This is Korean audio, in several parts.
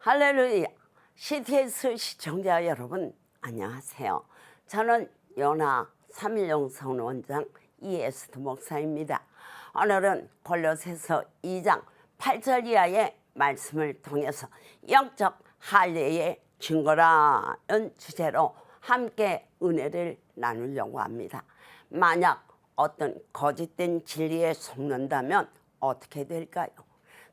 할렐루야. CTS 시청자 여러분 안녕하세요. 저는 연화 3.1령 선원장 이에스더 목사입니다. 오늘은 골로새서 2장 8절 이하의 말씀을 통해서 영적 할례의 증거라는 주제로 함께 은혜를 나누려고 합니다. 만약 어떤 거짓된 진리에 속는다면 어떻게 될까요?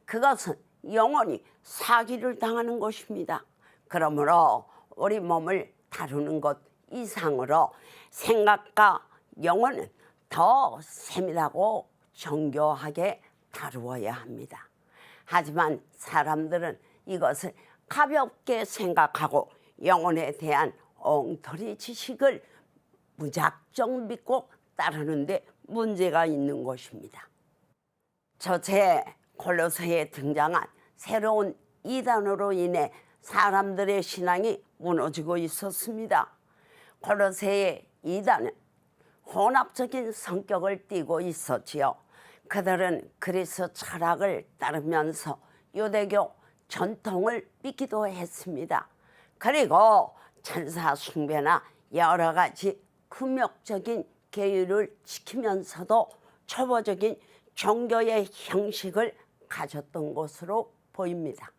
그것은 영원히 사기를 당하는 것입니다. 그러므로 우리 몸을 다루는 것 이상으로 생각과 영혼은 더 세밀하고 정교하게 다루어야 합니다. 하지만 사람들은 이것을 가볍게 생각하고 영혼에 대한 엉터리 지식을 무작정 믿고 따르는데 문제가 있는 것입니다. 저제 골로새에 등장한 새로운 이단으로 인해 사람들의 신앙이 무너지고 있었습니다. 골로새의 이단은 혼합적인 성격을 띠고 있었지요. 그들은 그리스 철학을 따르면서 유대교 전통을 믿기도 했습니다. 그리고 천사 숭배나 여러 가지 금욕적인 계율을 지키면서도 초보적인 종교의 형식을 가졌던 것으로 보입니다.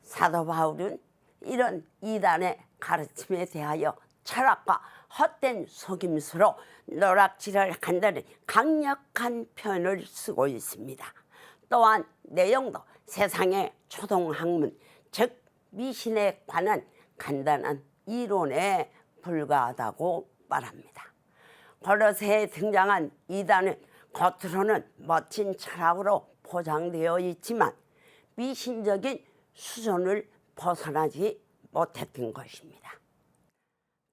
사도 바울은 이런 이단의 가르침에 대하여 철학과 헛된 속임수로 노략질을 한다는 강력한 표현을 쓰고 있습니다. 또한 내용도 세상의 초동학문, 즉 미신에 관한 간단한 이론에 불과하다고 말합니다. 골로새에 등장한 이단은 겉으로는 멋진 철학으로 포장되어 있지만 미신적인 수준을 벗어나지 못했던 것입니다.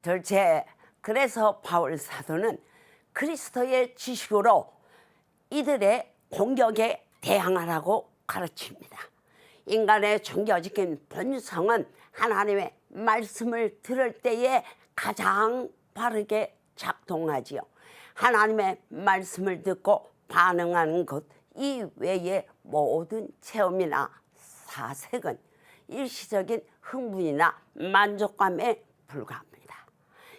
둘째, 그래서 바울 사도는 그리스도의 지식으로 이들의 공격에 대항하라고 가르칩니다. 인간의 종교적인 본성은 하나님의 말씀을 들을 때에 가장 바르게 작동하지요. 하나님의 말씀을 듣고 반응하는 것 이외의 모든 체험이나 사색은 일시적인 흥분이나 만족감에 불과합니다.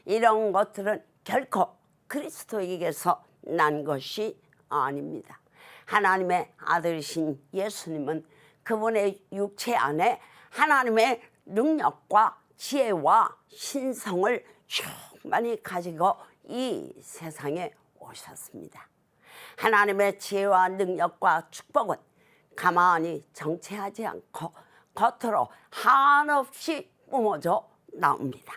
이런 것들은 결코 그리스도에게서 난 것이 아닙니다. 하나님의 아들이신 예수님은 그분의 육체 안에 하나님의 능력과 지혜와 신성을 충만히 가지고 이 세상에 오셨습니다. 하나님의 지혜와 능력과 축복은 가만히 정체하지 않고 겉으로 한없이 뿜어져 나옵니다.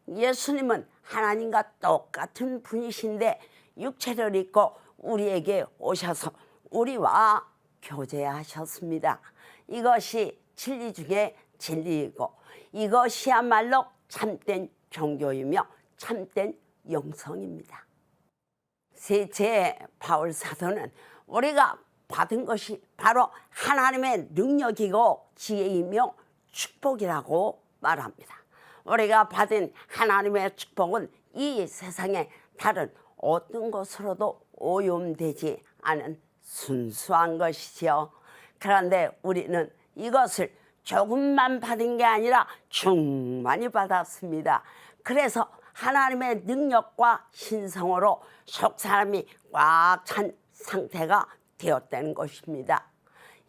예수님은 하나님과 똑같은 분이신데 육체를 입고 우리에게 오셔서 우리와 교제하셨습니다. 이것이 진리 중에 진리이고 이것이야말로 참된 종교이며 참된 영성입니다. 셋째, 바울 사도는 우리가 받은 것이 바로 하나님의 능력이고 지혜이며 축복이라고 말합니다. 우리가 받은 하나님의 축복은 이 세상의 다른 어떤 것으로도 오염되지 않은 순수한 것이지요. 그런데 우리는 이것을 조금만 받은 게 아니라 충만히 받았습니다. 그래서 하나님의 능력과 신성으로 속사람이 꽉 찬 상태가 되었다는 것입니다.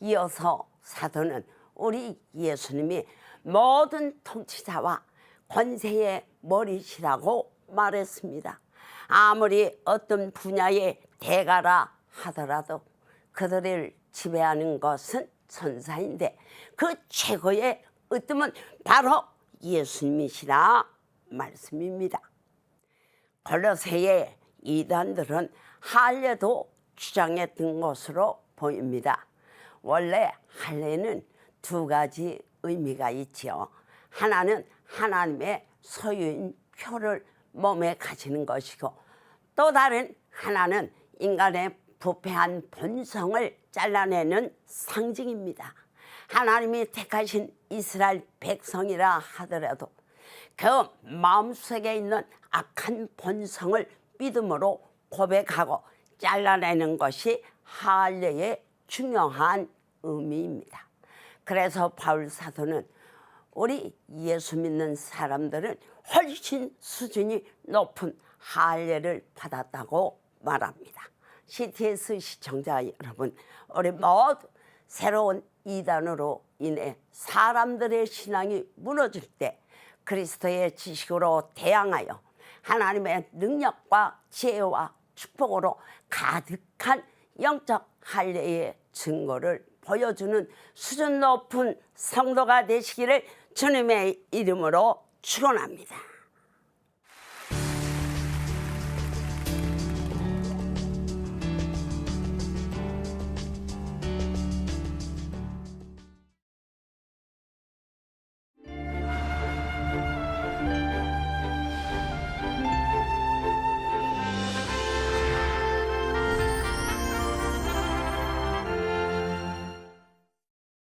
이어서 사도는 우리 예수님이 모든 통치자와 권세의 머리시라고 말했습니다. 아무리 어떤 분야의 대가라 하더라도 그들을 지배하는 것은 천사인데 그 최고의 으뜸은 바로 예수님이시라 말씀입니다. 골로새의 이단들은 할례도 주장했던 것으로 보입니다. 원래 할례는 두 가지 의미가 있지요. 하나는 하나님의 소유인 표를 몸에 가지는 것이고 또 다른 하나는 인간의 부패한 본성을 잘라내는 상징입니다. 하나님이 택하신 이스라엘 백성이라 하더라도 그 마음속에 있는 악한 본성을 믿음으로 고백하고 잘라내는 것이 할례의 중요한 의미입니다. 그래서 바울 사도는 우리 예수 믿는 사람들은 훨씬 수준이 높은 할례를 받았다고 말합니다. CTS 시청자 여러분, 우리 모두 새로운 이단으로 인해 사람들의 신앙이 무너질 때 그리스도의 지식으로 대항하여 하나님의 능력과 지혜와 축복으로 가득한 영적 할례의 증거를 보여주는 수준 높은 성도가 되시기를 주님의 이름으로 축원합니다.